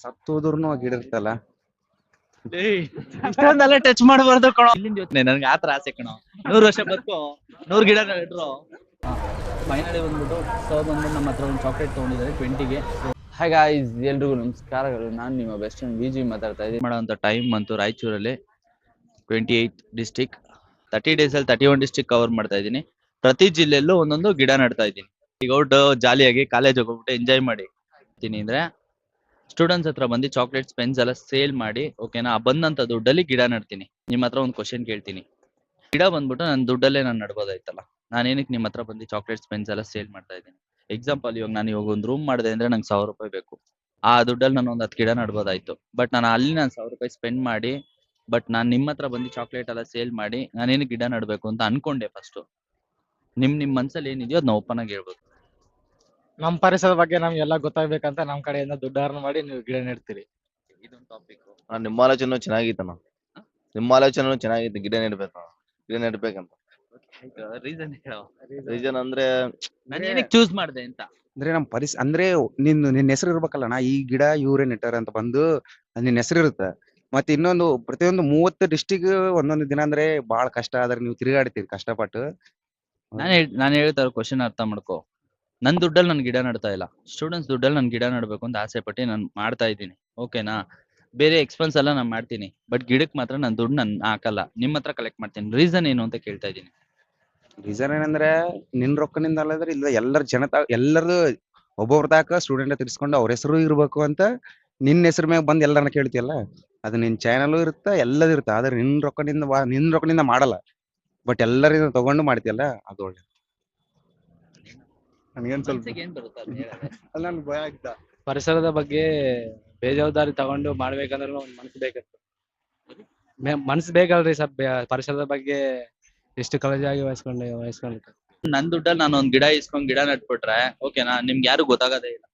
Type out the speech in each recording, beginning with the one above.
ಸತ್ತೋದ್ರೂ ಗಿಡ ಇರ್ತಲ್ಲ. ಇಷ್ಟೊಂದೆಲ್ಲ ಟಚ್ ಮಾಡಬಾರ್ದು ಕಣೋ. ಇಲ್ಲಿಂದ ಯೋಚನೆ ನನ್ಗೆ ಆತರ ಆಸೆ ಕಣೋ. 100 ವರ್ಷ ಬದುಕು, 100 ಗಿಡ ನೆಟ್ರು. ಫೈನಲಿ ಬಂದ್ಬಿಟ್ಟು ಸರ್ ಬಂದ್ಬಿಟ್ಟು ನಮ್ಮ ಹತ್ರ ಒಂದು ಚಾಕ್ಲೇಟ್ ತೊಗೊಂಡಿದ್ದಾರೆ 20ಗೆ. ಹಾಯ್ ಗಾಯ್ಸ್, ಎಲ್ರಿಗೂ ನಮಸ್ಕಾರಗಳು. ನಾನು ನಿಮ್ಮ ಬೆಸ್ಟ್ ಫ್ರೆಂಡ್ ವಿಜಿ ಮಾತಾಡ್ತಾ ಇದ್ದೀನಿ. ಮಾಡೋಂಥ ಟೈಮ್ ಬಂತು ರಾಯಚೂರಲ್ಲಿ 28 ಡಿಸ್ಟಿಕ್ 30 ಡೇಸಲ್ಲಿ 31 ಡಿಸ್ಟಿಕ್ ಕವರ್ ಮಾಡ್ತಾ ಇದ್ದೀನಿ. ಪ್ರತಿ ಜಿಲ್ಲೆಯಲ್ಲೂ ಒಂದೊಂದು ಗಿಡ ನೆಡ್ತಾ ಇದ್ದೀನಿ. ಈಗ ಔಟ್ ಜಾಲಿಯಾಗಿ ಕಾಲೇಜ್ ಹೋಗ್ಬಿಟ್ಟು ಎಂಜಾಯ್ ಮಾಡಿ ಅಂದ್ರೆ ಸ್ಟೂಡೆಂಟ್ಸ್ ಹತ್ರ ಬಂದು ಚಾಕ್ಲೇಟ್ಸ್ ಪೆನ್ಸ್ ಎಲ್ಲ ಸೇಲ್ ಮಾಡಿ, ಓಕೆನಾ, ಬಂದಂತ ದುಡ್ಡಲ್ಲಿ ಗಿಡ ನೆಡ್ತೀನಿ. ನಿಮ್ಮ ಹತ್ರ ಒಂದು ಕ್ವಶನ್ ಕೇಳ್ತೀನಿ. ಗಿಡ ಬಂದ್ಬಿಟ್ಟು ನನ್ನ ದುಡ್ಡಲ್ಲೇ ನಾನು ನಡ್ಬೋದಾಯ್ತಲ್ಲ, ನಾನು ಏನಕ್ಕೆ ನಿಮ್ಮ ಹತ್ರ ಬಂದು ಚಾಕ್ಲೇಟ್ಸ್ ಪೆನ್ಸ್ ಎಲ್ಲ ಸೇಲ್ ಮಾಡ್ತಾ ಇದ್ದೀನಿ? ಎಕ್ಸಾಂಪಲ್, ಇವಾಗ ಒಂದು ರೂಮ್ ಮಾಡಿದೆ ಅಂದ್ರೆ ನಂಗೆ 1000 ರೂಪಾಯಿ ಬೇಕು. ಆ ದುಡ್ಡಲ್ಲಿ ನಾನು ಒಂದು 10 ಗಿಡ ನಡ್ಬೋದಾಯ್ತು. ಬಟ್ ನಾನು 1000 ರೂಪಾಯಿ ಸ್ಪೆಂಡ್ ಮಾಡಿ, ಬಟ್ ನಾನು ನಿಮ್ಮ ಹತ್ರ ಬಂದು ಚಾಕ್ಲೇಟ್ ಎಲ್ಲ ಸೇಲ್ ಮಾಡಿ ನಾನೇನು ಗಿಡ ನಡ್ಬೇಕು ಅಂತ ಅನ್ಕೊಂಡೆ. ಫಸ್ಟ್ ನಿಮ್ ಮನ್ಸಲ್ಲಿ ಏನಿದೆಯೋ ಅದನ್ನ ಓಪನ್ ಆಗಿ ಹೇಳ್ಬೋದು. ನಮ್ ಪರಿಸರದ ಬಗ್ಗೆ ನಮ್ಗೆಲ್ಲ ಗೊತ್ತಾಗ್ಬೇಕಂತ ನಮ್ ಕಡೆಯಿಂದ ದುಡ್ಡು ಅರ್ನ್ ಮಾಡಿ ನೀವು ಗಿಡ ನೆಡ್ತೀರಿ. ಇದೊಂದು ಟಾಪಿಕ್. ನಿಮ್ಮ ಆಲೋಚನೆ ಚೆನ್ನಾಗಿತ್ತಣ್ಣ. ನಿಮ್ಮ ಆಲೋಚನೆ ಚೆನ್ನಾಗಿತ್ತು. ಗಿಡ ನೆಡ್ಬೇಕಂತ. ರೀಸನ್ ಹೇಳೋ. ರೀಸನ್ ಅಂದ್ರೆ ನಾನು ಏನಕ್ಕೆ ಚೂಸ್ ಮಾಡಿದೆ ಅಂತ ಅಂದ್ರೆ ನಮ್ ಅಂದ್ರೆ ನಿನ್ನ ಹೆಸರು ಇರ್ಬೇಕಲ್ಲಣ್ಣ. ಈ ಗಿಡ ಇವ್ರೇ ನೆಟ್ಟಾರ ಅಂತ ಬಂದು ನಿನ್ನ ಹೆಸರು ಇರುತ್ತೆ. ಮತ್ತೆ ಇನ್ನೊಂದು, ಪ್ರತಿಯೊಂದು 30 ಡಿಸ್ಟಿಕ್ ಒಂದೊಂದು ದಿನ ಅಂದ್ರೆ ಬಹಳ ಕಷ್ಟ. ಆದ್ರೆ ನೀವು ತಿರುಗಾಡ್ತೀರಿ ಕಷ್ಟಪಟ್ಟು. ನಾನು ಹೇಳ್ತಾ ಇರೋ ಕ್ವಶನ್ ಅರ್ಥ ಮಾಡ್ಕೋ. ನನ್ ದುಡ್ಡಲ್ಲಿ ನಾನು ಗಿಡ ನೆಡ್ತಾ ಇಲ್ಲ, ಸ್ಟೂಡೆಂಟ್ಸ್ ದುಡ್ಡಲ್ಲಿ ನಾನು ಗಿಡ ನೆಡ್ಬೇಕು ಅಂತ ಆಸೆ ಪಟ್ಟು ನಾನು ಮಾಡ್ತಾ ಇದ್ದೀನಿ, ಓಕೆನಾ. ಬೇರೆ ಎಕ್ಸ್ಪೆನ್ಸ್ ಎಲ್ಲ ನಾನು ಮಾಡ್ತೀನಿ, ಬಟ್ ಗಿಡಕ್ಕೆ ಮಾತ್ರ ನಾನು ದುಡ್ಡು ನಾನು ಹಾಕಲ್ಲ, ನಿಮ್ಮ ಹತ್ರ ಕಲೆಕ್ಟ್ ಮಾಡ್ತೀನಿ. ರೀಸನ್ ಏನು ಅಂತ ಕೇಳ್ತಾ ಇದ್ದೀನಿ. ರೀಸನ್ ಏನಂದ್ರೆ ನಿನ್ ರೊಕ್ಕನಿಂದ ಅಲ್ಲದ್ರೆ ಇಲ್ಲ, ಎಲ್ಲರ ಎಲ್ಲರದು ಒಬ್ಬೊಬ್ರ ತಾಕ ಸ್ಟೂಡೆಂಟ್ ತಿರ್ಸ್ಕೊಂಡು ಅವ್ರ ಹೆಸರು ಇರ್ಬೇಕು ಅಂತ ನಿನ್ನ ಹೆಸರು ಮ್ಯಾಗ ಬಂದ್ ಎಲ್ಲರನ್ನ ಕೇಳ್ತಿಯಲ್ಲ, ಅದು ನಿನ್ ಚಾನಲ್ ಇರುತ್ತೆ, ಎಲ್ಲದೂ ಇರುತ್ತೆ. ಆದ್ರೆ ನಿನ್ ರೊಕ್ಕನಿಂದ ಮಾಡಲ್ಲ, ಬಟ್ ಎಲ್ಲರಿಂದ ತಗೊಂಡು ಮಾಡ್ತಿಯಲ್ಲ, ಅದು ಒಳ್ಳೆ. ನನ್ಗೇನ್ ಸ್ವಲ್ಪ ಮನ್ಸಿಗೆ ಏನ್ ಬರುತ್ತೆ ಅದ್ನ ಹೇಳೋದು. ಅಲ್ಲ, ನನ್ ಭಯ ಆಗ್ತ. ಪರಿಸರದ ಬಗ್ಗೆ ಬೇಜವಾಬ್ದಾರಿ ತಗೊಂಡು ಮಾಡ್ಬೇಕಂದ್ರೆ ಒಂದ್ ಮನ್ಸು ಬೇಕಿತ್ತು. ಮನ್ಸು ಬೇಕಲ್ರಿ ಸರ್. ಪರಿಸರದ ಬಗ್ಗೆ ಎಷ್ಟು ಕಾಳಜಿಯಾಗಿ ವಹಿಸ್ಕೊಂಡಿತ್ತು. ನನ್ ದುಡ್ಡಲ್ಲಿ ನಾನು ಒಂದ್ ಗಿಡ ಇಸ್ಕೊಂಡ್ ಗಿಡ ನಟ್ಬಿಟ್ರೆ, ಓಕೆನಾ, ನಿಮ್ಗೆ ಯಾರು ಗೊತ್ತಾಗೋದೇ ಇಲ್ಲ.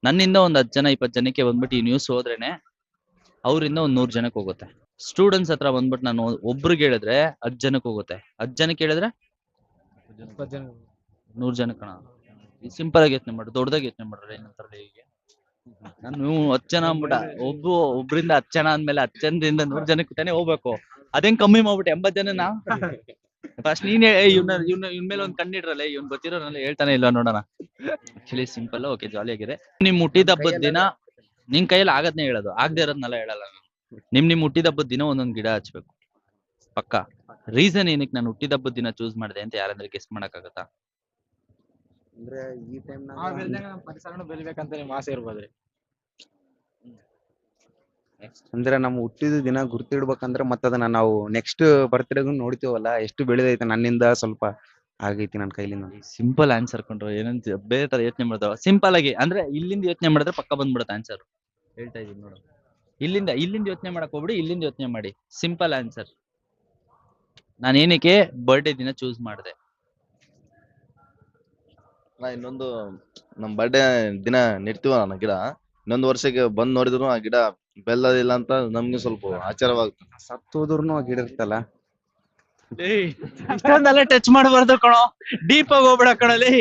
ನನ್ನಿಂದ ಒಂದ್ 10 ಜನ 20 ಜನಕ್ಕೆ ಬಂದ್ಬಿಟ್ಟು ಈ ನ್ಯೂಸ್ ಹೋದ್ರೇನೆ ಅವರಿಂದ ಒಂದ್ 100 ಜನಕ್ಕೆ ಹೋಗುತ್ತೆ. ಸ್ಟೂಡೆಂಟ್ಸ್ ಹತ್ರ ಬಂದ್ಬಿಟ್ಟು ನಾನು ಒಬ್ರಿಗೆ ಹೇಳಿದ್ರೆ 10 ಜನಕ್ಕೆ ಹೋಗುತ್ತೆ. 10 ಜನಕ್ಕೆ ಹೇಳಿದ್ರೆ 100 ಜನಕ್ಕೆ ಕಣ. ಸಿಂಪಲ್ ಆಗಿ ಯೋಚನೆ ಮಾಡ್ರಿ, ದೊಡ್ಡದಾಗಿ ಯೋಚನೆ ಮಾಡ್ರಿ. ಏನಂತಾರಲ್ಲ, ಹೀಗೆ ನಾನು 10 ಜನ ಅಂದ್ಬಿಟ್ಟ, ಒಬ್ರಿಂದ 10 ಜನ ಅಂದ್ಮೇಲೆ 10 ಜನರಿಂದ 100 ಜನಕ್ಕೆ ತಾನೇ ಹೋಗ್ಬೇಕು. ಅದೇನ್ ಕಮ್ಮಿ ಮಾಡ್ಬಿಟ್ಟು 80 ಜನನ ಫಸ್ಟ್ ನೀನ್ ಇವ್ನ ಮೇಲೆ ಒಂದ್ ಕಣ್ಣಿಡ್ರಲ್ಲ, ಇವ್ನ್ ಗೊತ್ತಿರೋನಲ್ಲ, ಹೇಳ್ತಾನೆ ಇಲ್ಲ ನೋಡೋಣ. ಆಕ್ಚುಲಿ ಸಿಂಪಲ್, ಓಕೆ, ಜಾಲಿ ಆಗಿದೆ. ನಿಮ್ ಹುಟ್ಟಿದ ಹಬ್ಬದ ದಿನ ನಿನ್ ಕೈಯಲ್ಲಿ ಆಗದ್ನೇ ಹೇಳೋದು, ಆಗದೆ ಇರೋದ್ನೆಲ್ಲ ಹೇಳಲ್ಲ ನಾನು. ನಿಮ್ ಹುಟ್ಟಿದ ಹಬ್ಬದ ದಿನ ಒಂದೊಂದ್ ಗಿಡ ಹಚ್ಬೇಕು ಪಕ್ಕ. ರೀಸನ್ ಏನಕ್ಕೆ ನಾನು ಹುಟ್ಟಿದ ಹಬ್ಬದ ದಿನ ಚೂಸ್ ಮಾಡಿದೆ ಅಂತ ಯಾರಾದ್ರೂ ಗೆಸ್ಟ್ ಮಾಡಕ್ ಆಗತ್ತಾ? ಅಂದ್ರೆ ಈ ಟೈಮ್ ನಮ್ ಪರಿಸರನು ಬೆಳಿಬೇಕಂತ ನಿಮ್ ಆಸೆ ಇರ್ಬೋದ್ರಿ. ಅಂದ್ರೆ ನಮ್ಮ ಹುಟ್ಟಿದ ದಿನ ಗುರ್ತಿಡ್ಬೇಕಂದ್ರೆ ಮತ್ತದನ್ನ ನಾವು ನೆಕ್ಸ್ಟ್ ಬರ್ತ್ಡೇಗೂ ನೋಡ್ತೀವಲ್ಲ, ಎಷ್ಟು ಬೆಳೆದೈತೆ ನನ್ನಿಂದ ಸ್ವಲ್ಪ ಆಗೈತಿ ನನ್ನ ಕೈಲಿಂದ. ಸಿಂಪಲ್ ಆನ್ಸರ್ ಕೊಂಡ್ರು, ಏನಂತ ಬೇರೆ ತರ ಯೋಚನೆ ಮಾಡ್ತಾವ. ಸಿಂಪಲ್ ಆಗಿ ಅಂದ್ರೆ ಇಲ್ಲಿಂದ ಯೋಚನೆ ಮಾಡಿದ್ರೆ ಪಕ್ಕ ಬಂದ್ಬಿಡುತ್ತೆ ಆನ್ಸರ್. ಹೇಳ್ತಾ ಇದೀನಿ ನೋಡು, ಇಲ್ಲಿಂದ ಯೋಚನೆ ಮಾಡಕ್ ಹೋಗ್ಬಿಡಿ, ಇಲ್ಲಿಂದ ಯೋಚನೆ ಮಾಡಿ. Simple answer. ನಾನು ಏನಕ್ಕೆ ಬರ್ಡೇ ದಿನ ಚೂಸ್ ಮಾಡಿದೆ? ಇನ್ನೊಂದು ನಮ್ ಬರ್ಡೇ ದಿನ ನೆಡ್ತೀವ ನನ್ನ ಗಿಡ. ಇನ್ನೊಂದು ವರ್ಷಕ್ಕೆ ಬಂದ್ ನೋಡಿದ್ರು ಆ ಗಿಡ ಬೆಲ್ಲದಿಲ್ಲ ಅಂತ ನಮ್ಗೆ ಸ್ವಲ್ಪ ಆಚಾರವಾಗುತ್ತೆ. ಸತ್ತೋದ್ರೂ ಗಿಡ ಇರ್ತಲ್ಲ. ಇಷ್ಟೊಂದೆಲ್ಲ ಟಚ್ ಮಾಡಬಾರ್ದು ಕಣೋ, ಡೀಪ್ ಆಗಿ ಹೋಗ್ಬೇಡ ಕಣಲ್ಲಿ.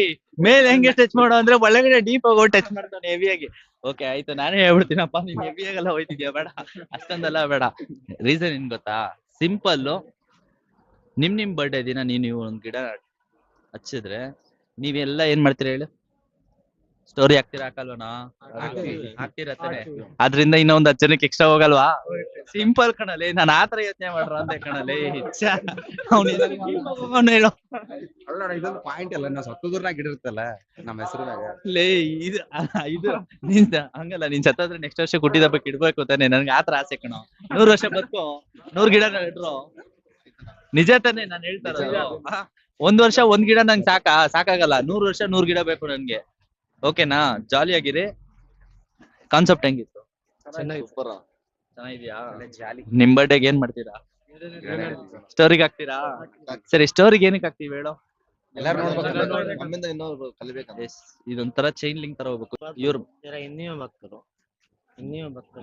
ಮೇಲೆ ಹೆಂಗೆ ಟಚ್ ಮಾಡೋ ಅಂದ್ರೆ ಒಳಗಡೆ ಡೀಪ್ ಆಗಿ ಟಚ್ ಮಾಡ್ತಾನೆ ಹೆವಿಯಾಗಿ. ಓಕೆ ಆಯ್ತು, ನಾನೇ ಹೇಳ್ಬಿಡ್ತೀನಪ್ಪ, ನೀನ್ ಹೆವಿಯಾಗೆಲ್ಲ ಹೋಯ್ತಿದ್ಯಾ, ಬೇಡ ಅಷ್ಟೊಂದೆಲ್ಲ ಬೇಡ. ರೀಸನ್ ಏನ್ ಗೊತ್ತಾ? ಸಿಂಪಲ್. ನಿಮ್ ಬರ್ಡೇ ದಿನ ನೀವು ಒಂದ್ ಗಿಡ ಹಚ್ಚಿದ್ರೆ ನೀವೆಲ್ಲ ಏನ್ ಮಾಡ್ತೀರಾ ಹೇಳು? ಸ್ಟೋರಿ ಹಾಕ್ತೀರಾ, ಹಾಕಲ್ವನಾ? ಹಾಕ್ತಿರತ್ತಾನೆ. ಅದ್ರಿಂದ ಇನ್ನೊಂದ್ 10 ಜನಕ್ಕೆ ಎಕ್ಸ್ಟ್ರಾ ಹೋಗಲ್ವಾ? ಸಿಂಪಲ್ ಕಣಲೆ, ನಾನು ಆತರ ಯೋಚನೆ ಮಾಡ್ರ ಅಂತ ಕಣಲೆ. ಹೇಳು. ಅಲ್ಲ, ಇದೊಂದು ಪಾಯಿಂಟ್ ಅಲ್ಲ, ನಾವು ಸತ್ತೋದ್ರೂ ಗಿಡ ಇರ್ತಲ್ಲ ನಮ್ಮ ಹೆಸರು ಮ್ಯಾಗ. ಲೇ, ಇದು ನಿಂದ ಹಂಗಲ್ಲ. ನೀನ್ ಸತ್ತಾದ್ರೆ ನೆಕ್ಸ್ಟ್ ವರ್ಷ ಹುಟ್ಟಿದ ಹಬ್ಬಕ್ಕೆ ಇಡ್ಬೇಕು ತಾನೆ. ನನ್ಗೆ ಆತರ ಆಸೆ ಕಣೋ. 100 ವರ್ಷ ಬದುಕು, 100 ಗಿಡ ನೆಟ್ರು. ನಿಜ ತಾನೆ ನಾನು ಹೇಳ್ತಾ ಇರೋದು. 1 ವರ್ಷ 1 ಗಿಡ ನಂಗೆ ಸಾಕಾಗಲ್ಲ. 100 ವರ್ಷ 100 ಗಿಡ ಬೇಕು ನನ್ಗೆ, ಓಕೆನಾ. ಜಾಲಿ ಆಗಿರಿ. ಕಾನ್ಸೆಪ್ಟ್ ಹೆಂಗಿತ್ತು? ಚೆನ್ನಾಗಿದ್ಯಾ? ನಿಮ್ ಬರ್ಡೇಗೆ ಏನ್ ಮಾಡ್ತೀರಾ? ಸ್ಟೋರಿಗೆ ಹಾಕ್ತೀರಾ? ಸರಿ, ಸ್ಟೋರಿಗೆ ಏನಕ್ಕೆ ಹಾಕ್ತೀವಿ ಹೇಳೋ? ಎಲ್ಲಾರು ನೋಡ್ಬೇಕು, ನಮ್ಮಿಂದ ಇನ್ನೊಬ್ರು ಕಲಿಬೇಕಂತ. ಇದೊಂಥರ ಚೈನ್ ಲಿಂಕ್ ತರ ಹೋಗ್ಬೇಕು. ಇವ್ರು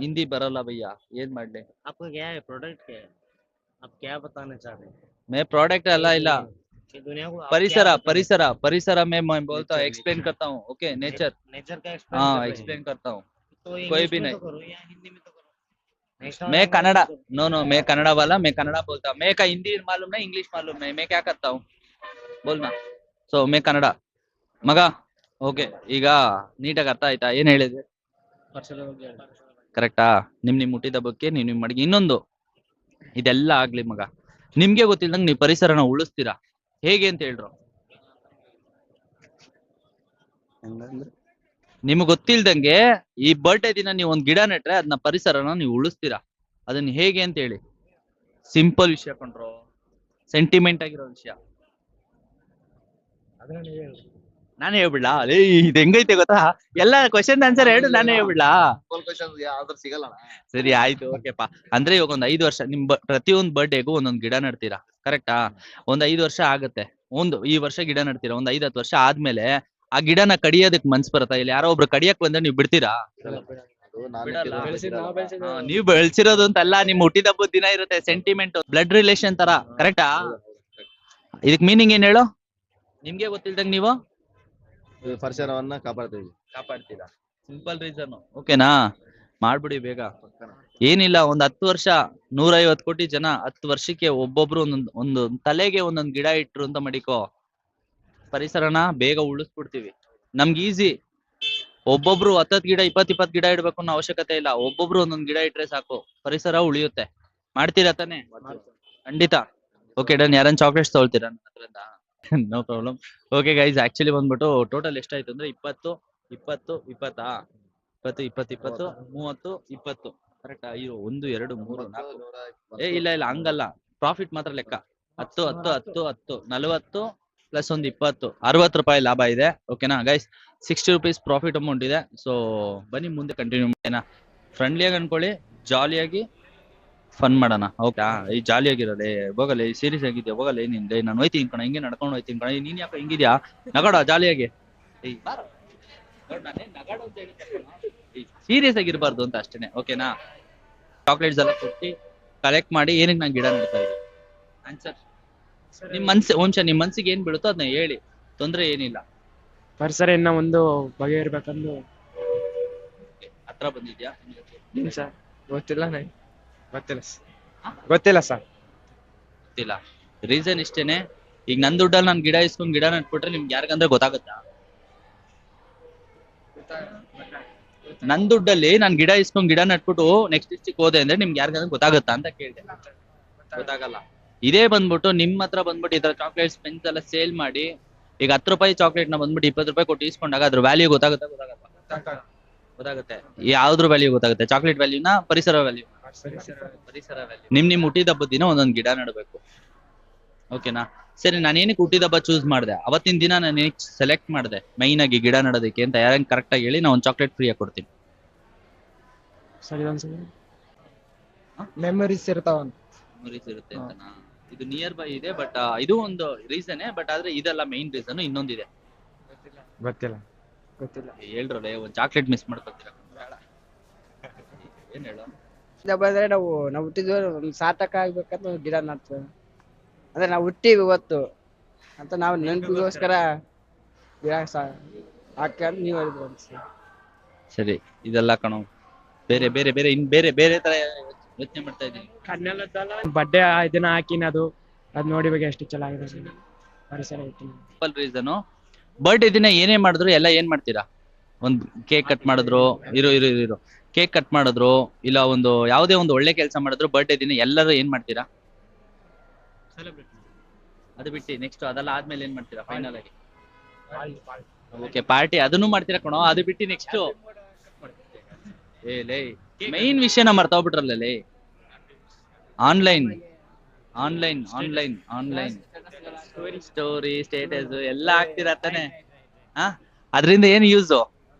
ಹಿಂದಿ ಬರಲ್ಲ ಭಯ್ಯ, ಏನ್ ಮಾಡ್ಲಿ? आपका क्या है प्रोडक्ट क्या है? आप क्या बताना चाह रहे हैं? मैं प्रोडक्ट अल्लाह इला कि दुनिया को आप परिसरा क्या परिसरा परिसरा में मैं बोलता हूँ, एक्सप्लेन करता हूँ। ओके, नेचर, नेचर का हाँ एक्सप्लेन एक्सप्लेन करता हूँ। तो कोई इंग्लिश भी में नहीं। तो करो या हिंदी मैं कन्नड़ा नो नो मैं कन्नड़ा वाला मैं कन्नड़ा बोलता हूँ मैं का हिंदी मालूम नहीं इंग्लिश मालूम नहीं मैं क्या करता हूँ बोलना ಸೊ मैं ಕನ್ನಡ ಮಗ ಓಕೆ ಈಗ ನೀಟಾಗಿ ಅರ್ಥ ಆಯ್ತಾ ಏನ್ ಹೇಳಿದೆ ಪರಿಸರದ ಬಗ್ಗೆ ಹೇಳಿ. ಕರೆಕ್ಟಾ ನಿಮ್ ಹುಟ್ಟಿದ ಬಗ್ಗೆ ನಿಮ್ ಮಡಿಗೆ ಇನ್ನೊಂದು ಇದೆಲ್ಲ ಆಗ್ಲಿ ಮಗ ನಿಮ್ಗೆ ಗೊತ್ತಿಲ್ದಂಗ್ ನೀವು ಪರಿಸರನ ಉಳಿಸ್ತೀರಾ ಹೇಗೆ ಅಂತ ಹೇಳ್ರು ಹೆಂಗಂದ್ರೆ ನಿಮ್ಗೆ ಗೊತ್ತಿಲ್ದಂಗೆ ಈ ಬರ್ಡೇ ದಿನ ನೀವು ಒಂದ್ ಗಿಡ ನೆಟ್ರೆ ಅದನ್ನ ಪರಿಸರನ ನೀವು ಉಳಿಸ್ತೀರಾ ಅದನ್ನ ಹೇಗೆ ಅಂತ ಹೇಳಿ ಸಿಂಪಲ್ ವಿಷಯ ಕೊಂಡ್ರು ಸೆಂಟಿಮೆಂಟ್ ಆಗಿರೋ ವಿಷಯ ಅದನ್ನ ನೀವೇ ಹೇಳಿ. ನಾನೇ ಹೇಳ್ಬಿಡ್ಲಾ ಅದೇ ಇದು ಹೆಂಗೈತೆ ಗೊತ್ತಾ ಎಲ್ಲ ಕ್ವಶನ್ ಆನ್ಸರ್ ಹೇಳು ನಾನೇ ಹೇಳ್ಬಿಡ್ಲಾ ಯಾವ್ದಾರು ಸಿಗಲ್ಲ ಸರಿ ಆಯ್ತು ಓಕೆಪಾ ಅಂದ್ರೆ ಇವಾಗ ಒಂದ್ 5 ವರ್ಷ ನಿಮ್ ಪ್ರತಿಯೊಂದ್ ಬರ್ಡೇಗೂ ಒಂದೊಂದ್ ಗಿಡ ನೆಡ್ತೀರಾ ಕರೆಕ್ಟಾ ಒಂದ್ 5 ವರ್ಷ ಆಗತ್ತೆ ಈ ವರ್ಷ ಗಿಡ ನೆಡ್ತೀರಾ ಒಂದ್ 5-10 ವರ್ಷ ಆದ್ಮೇಲೆ ಆ ಗಿಡನ ಕಡಿಯೋದಕ್ ಮನ್ಸ್ ಬರತ್ತಾ ಇಲ್ಲ ಯಾರೋ ಒಬ್ರು ಕಡಿಯಕ್ ಬಂದ್ರೆ ನೀವು ಬಿಡ್ತೀರಾ ಬಿಡಲ್ಲ. ನೀವ್ ಬೆಳ್ಸಿರೋದು ಅಂತಲ್ಲ ನಿಮ್ ಹುಟ್ಟಿದ ಹಬ್ಬದ ದಿನ ಇರುತ್ತೆ ಸೆಂಟಿಮೆಂಟ್ ಬ್ಲಡ್ ರಿಲೇಷನ್ ತರ ಕರೆಕ್ಟಾ ಇದಕ್ ಮೀನಿಂಗ್ ಏನ್ ಹೇಳು ನಿಮ್ಗೆ ಗೊತ್ತಿಲ್ದಂಗ್ ನೀವು ಪರಿಸರವನ್ನ ಕಾಪಾಡ್ತೀರಾ ಸಿಂಪಲ್ ರೀಸನ್ ಓಕೆನಾ ಮಾಡ್ಬಿಡಿ ಬೇಗ ಏನಿಲ್ಲ ಒಂದ್ 10 ವರ್ಷ 150 ಕೋಟಿ ಜನ 10 ವರ್ಷಕ್ಕೆ ಒಬ್ಬೊಬ್ರು ಒಂದು ತಲೆಗೆ ಒಂದೊಂದ್ ಗಿಡ ಇಟ್ರು ಅಂತ ಮಡಿಕೋ ಪರಿಸರನ ಬೇಗ ಉಳಿಸ್ಬಿಡ್ತೀವಿ ನಮ್ಗೆ ಈಸಿ ಒಬ್ಬೊಬ್ರು 10 ಗಿಡ 20 ಗಿಡ ಇಡ್ಬೇಕು ಅನ್ನೋ ಅವಶ್ಯಕತೆ ಇಲ್ಲ ಒಬ್ಬೊಬ್ರು ಒಂದೊಂದ್ ಗಿಡ ಇಟ್ರೆ ಸಾಕು ಪರಿಸರ ಉಳಿಯುತ್ತೆ ಮಾಡ್ತೀರಾ ತಾನೆ ಖಂಡಿತ ಓಕೆ ಡನ್ ಯಾರನ್ ಚಾಕ್ಲೇಟ್ಸ್ ತಗೊಳ್ತೀರಾ ನನ್ನ ಹತ್ರದಿಂದ no problem okay guys actually ಬಂದ್ಬಿಟ್ಟು ಟೋಟಲ್ ಎಷ್ಟಾಯ್ತು ಅಂದ್ರೆ 20 20 20 20 30 20 ಕರೆಕ್ಟ್ ಅಯ್ಯೋ 1 2 3 4 ಇಲ್ಲ ಹಂಗಲ್ಲ ಪ್ರಾಫಿಟ್ ಮಾತ್ರ ಲೆಕ್ಕ 10 10 10 10 40 ಪ್ಲಸ್ ಒಂದು 20 60 ರೂಪಾಯಿ ಲಾಭ ಇದೆ ಓಕೆನಾ ಗೈಸ್ 60 ರುಪೀಸ್ ಪ್ರಾಫಿಟ್ ಅಮೌಂಟ್ ಇದೆ ಸೊ ಬನ್ನಿ ಮುಂದೆ ಕಂಟಿನ್ಯೂ ಮಾಡೋಣ ಫ್ರೆಂಡ್ಲಿಯಾಗಿ ಅನ್ಕೊಳ್ಳಿ ಜಾಲಿಯಾಗಿ ಫನ್ ಮಾಡೋಣ ಓಕೆ ಈ ಜಾಲಿಯಾಗಿರೋದೆ ಹೋಗಲ್ಲ ಈ ಸೀರಿಯಸ್ ಆಗಿದ್ಯಾ ಹೋಗಲ್ಲ ಏನಿದೆ ನಾನು ಹೋಯ್ತೀನಿ ಕಣ ಹಿಂಗೆ ನಡ್ಕೊಂಡು ಹೋಯ್ತೀನಿ ಕಣ ನೀನ್ ಯಾಕೆ ಹಿಂಗಿದ್ಯಾ ನಗಾಡ ಜಾಲಿಯಾಗಿ ಸೀರಿಯಸ್ ಆಗಿರ್ಬಾರ್ದು ಅಂತ ಅಷ್ಟೇನೆ ಓಕೆನಾ ಚಾಕ್ಲೇಟ್ಸ್ ಎಲ್ಲ ಕೊಟ್ಟು ಕಲೆಕ್ಟ್ ಮಾಡಿ ಏನಕ್ಕೆ ನಾನು ಗಿಡ ನೆಡ್ತಾ ಇದ್ದೀನಿ ಆನ್ಸರ್ ನಿಮ್ ನಿಮ್ ಮನ್ಸಿಗೆ ಏನ್ ಬೀಳುತ್ತೋ ಅದನ್ನ ಹೇಳಿ ತೊಂದ್ರೆ ಏನಿಲ್ಲ ಪರಿಸರ ಇನ್ನ ಒಂದು ಬಗೆ ಇರ್ಬೇಕಂದು ಹತ್ರ ಬಂದಿದ್ಯಾ ಸರ್ ಗೊತ್ತಿಲ್ಲ ಗೊತ್ತಿಲ್ಲ ಸರ್ ಗೊತ್ತಿಲ್ಲ ರೀಸನ್ ಇಷ್ಟೇನೆ ಈಗ ನನ್ ದುಡ್ಡಲ್ಲಿ ನಾನು ಗಿಡ ಇಸ್ಕೊಂಡ್ ಗಿಡ ನಟ್ಬಿಟ್ರೆ ನಿಮ್ಗೆ ಯಾರಿಗಂದ್ರೆ ಗೊತ್ತಾಗುತ್ತಾ ನನ್ ದುಡ್ಡಲ್ಲಿ ನಾನ್ ಗಿಡ ಇಸ್ಕೊಂಡ್ ಗಿಡ ನಟ್ಬಿಟ್ಟು ನೆಕ್ಸ್ಟ್ ಡಿಸ್ಟಿಕ್ ಹೋದೆ ಅಂದ್ರೆ ನಿಮ್ಗೆ ಯಾರಿಗಂದ್ರೆ ಗೊತ್ತಾಗುತ್ತಾ ಅಂತ ಕೇಳಿದೆ ಗೊತ್ತಾಗಲ್ಲ ಇದೇ ಬಂದ್ಬಿಟ್ಟು ನಿಮ್ ಹತ್ರ ಬಂದ್ಬಿಟ್ಟು ಈ ತರ ಚಾಕ್ಲೇಟ್ಸ್ ಪೆನ್ಸ್ ಎಲ್ಲ ಸೇಲ್ ಮಾಡಿ ಈಗ 10 ರೂಪಾಯಿ ಚಾಕ್ಲೇಟ್ ನ ಬಂದ್ಬಿಟ್ಟು 20 ರೂಪಾಯಿ ಕೊಟ್ಟು ಇಸ್ಕೊಂಡಾಗ ಅದ್ರ ವ್ಯಾಲ್ಯೂ ಗೊತ್ತಾಗುತ್ತೆ ಯಾವ್ದ್ರ ವ್ಯಾಲ್ಯೂ ಗೊತ್ತಾಗುತ್ತೆ ಚಾಕ್ಲೇಟ್ ವ್ಯಾಲ್ಯೂನ ಪರಿಸರ ವ್ಯಾಲ್ಯೂ ನಿಮ್ ಹುಟ್ಟಿದ ಹಬ್ಬದ ದಿನ ಒಂದೊಂದ್ ಗಿಡ ನೆಡಬೇಕು ಓಕೆನಾ ಸರಿ ನಾನು ಏನಕ್ಕೆ ಹುಟ್ಟಿದ ಹಬ್ಬ ಚೂಸ್ ಮಾಡಿದೆ ಅವತ್ತಿನ ದಿನ ನಾನು ಏನಕ್ಕೆ ಸೆಲೆಕ್ಟ್ ಮಾಡಿದೆ ಮೈನ್ ಆಗಿ ಗಿಡ ನೆಡೋದಕ್ಕೆ ಅಂತ ಯಾರಂಗ್ ಕರೆಕ್ಟ್ ಆಗಿ ಹೇಳಿ ನಾ ಒಂದ್ ಚಾಕ್ಲೇಟ್ ಫ್ರೀ ಆಗಿ ಕೊಡ್ತೀನಿ ಸರಿ ಮೆಮೊರೀಸ್ ಇರ್ತಾವ ಮೆಮೊರೀಸ್ ಇರುತ್ತೆ ಅಂತನಾ ಇದು ನಿಯರ್ ಬೈ ಇದೆ ಬಟ್ ಇದು ಒಂದು ರೀಸನ್ ಬಟ್ ಆದ್ರೆ ಇದೆಲ್ಲ ಮೈನ್ ರೀಸನ್ ಇನ್ನೊಂದಿದೆ ಗೊತ್ತಿಲ್ಲ ಹೇಳ್ರಲ್ಲ ಒಂದ್ ಚಾಕ್ಲೇಟ್ ಮಿಸ್ ಮಾಡ್ಕೊತೀರಾ ಏನ್ ಹೇಳು ಬಂದ್ರೆ ನಾವು ಹುಟ್ಟಿದ್ವಿ ಒಂದು ಸಾರ್ಥಕ ಆಗ್ಬೇಕಂತ ಒಂದು ಗಿಡ ನಡ್ತೀವಿ ಅಂದ್ರೆ ನಾವು ಹುಟ್ಟಿವಿ ಇವತ್ತು ಅಂತ ನಾವು ನೆನಪಿಗೋಸ್ಕರ ಗಿಡ ಹಾಕಂತ ನೀವು ಹೇಳಿದ್ರು ಅನ್ಸುತ್ತೆ. ಸರಿ ಇದೆಲ್ಲ ಕಣೋ ಬೇರೆ ಬೇರೆ ಬೇರೆ ಇನ್ ಬೇರೆ ಬೇರೆ ತರ ಯೋಚನೆ ಮಾಡ್ತಾ ಇದ್ದೀನಿ ಬಡ್ಡೆ ಇದನ್ನ ಹಾಕಿನ ಅದ್ ನೋಡಿ ಬಗ್ಗೆ ಎಷ್ಟು ಚೆನ್ನಾಗಿದೆ ಪರಿಸರ ಸಿಂಪಲ್ ರೀಸನ್ ಬರ್ಡೇ ದಿನ ಏನೇ ಮಾಡಿದ್ರು ಎಲ್ಲ ಏನ್ ಮಾಡ್ತೀರಾ ಒಂದ್ ಕೇಕ್ ಕಟ್ ಮಾಡಿದ್ರು ಇರೋ ಕೇಕ್ ಕಟ್ ಮಾಡಿದ್ರು ಇಲ್ಲ ಒಂದು ಯಾವುದೇ ಒಂದು ಒಳ್ಳೆ ಕೆಲಸ ಮಾಡಿದ್ರು ಬರ್ಡೇ ದಿನ ಎಲ್ಲರೂ ಏನ್ ಮಾಡ್ತೀರಾ ಅದು ಬಿಟ್ಟು ನೆಕ್ಸ್ಟ್ ಅದೆಲ್ಲ ಆದ್ಮೇಲೆ ಏನ್ ಮಾಡ್ತೀರಾ ಫೈನಲ್ ಆಗಿ ಓಕೆ ಪಾರ್ಟಿ ಅದನ್ನು ಮಾಡ್ತೀರಾ ಕಣೋ ಅದು ಬಿಟ್ಟು ನೆಕ್ಸ್ಟ್ ಲೇ ಮೈನ್ ವಿಷಯನ ಮರ್ತಾವ್ಬಿಟ್ರಲ್ಲ ಲೇ ಆನ್ಲೈನ್ ಸ್ಟೋರಿ ಸ್ಟೇಟಸ್ ಎಲ್ಲ ಹಾಕ್ತಿರಾ ತಾನೆ ಅದ್ರಿಂದ ಏನ್ ಯೂಸ್